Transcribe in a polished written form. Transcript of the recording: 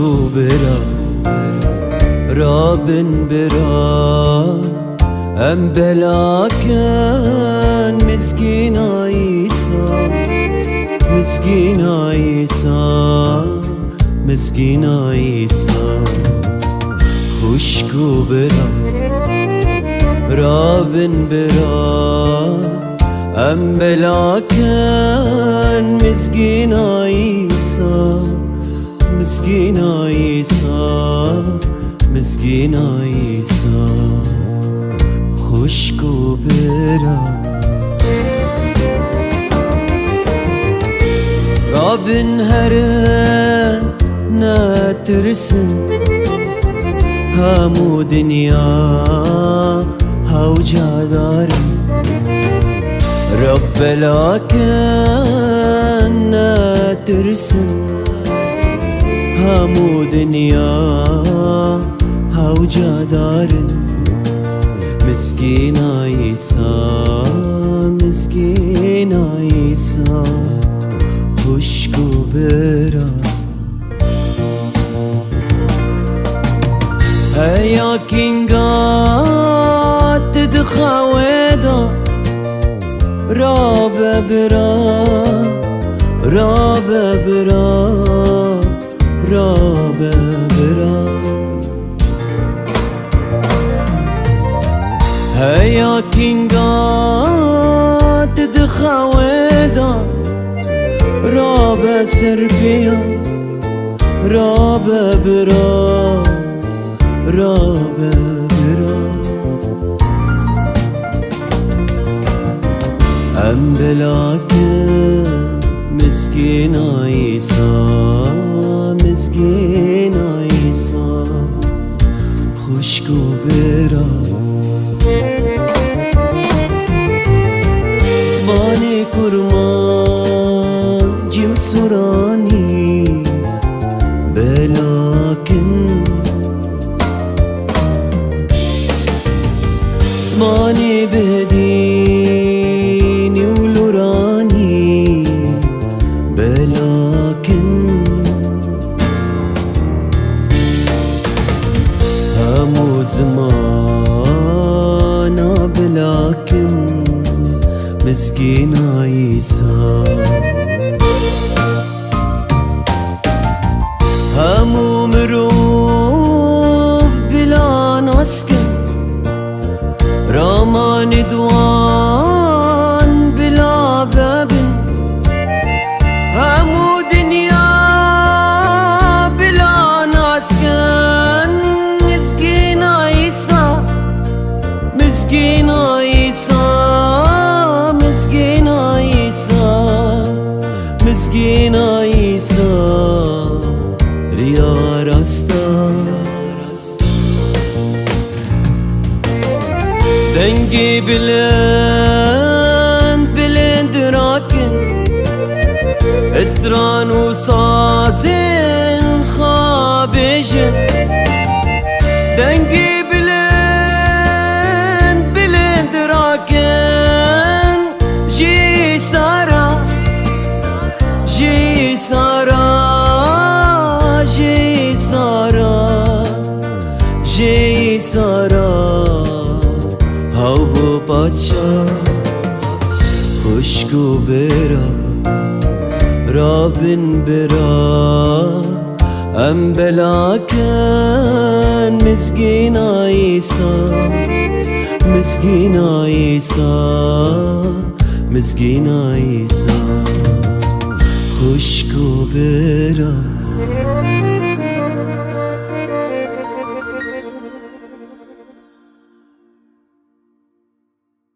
و برا رابن برا ام بلاكن مسكين عيسى مسكين عيسى مسكين عيسى خشك و برا رابن برا ام بلاكن مسكين عيسى مسكين عيسى مسكين عيسى خشك و برا رابن هرن ناترسن همو دنيا هوجع دارن رب لكن ناترسن همو دنيا هوجع دارن مسكين عيسى مسكين عيسى خشك و برا هيا كينغات تدخويدا رابا برا رابا برا رابا برا هيا كينغات تدخويدا رابا سربيا رابا برا رابا برا ام بلاكن مسكين عيسى مسكين عيسى خشك و برا زماني كرمان جيم سوراني بلاكن زماني بهديني ولوراني بلاكن همو زمانا بلاكن مسكين عيسى همو مروف بلا نسكن رامان دوان بلا بابن همو دنيا بلا نسكن مسكين عيسى مسكين عيسى مسكين عيسى مسكين عيسى ريا راستا دنگی بلند بلند راکن استران و سازن خوابشن دنگی بلند بلند راکن جی سارا جی سارا جی سارا جی سارا هاو بچه خشک و برا رابن برا ام بلاكن مسكين عيسى مسكين عيسى مسكين عيسى خشک و برا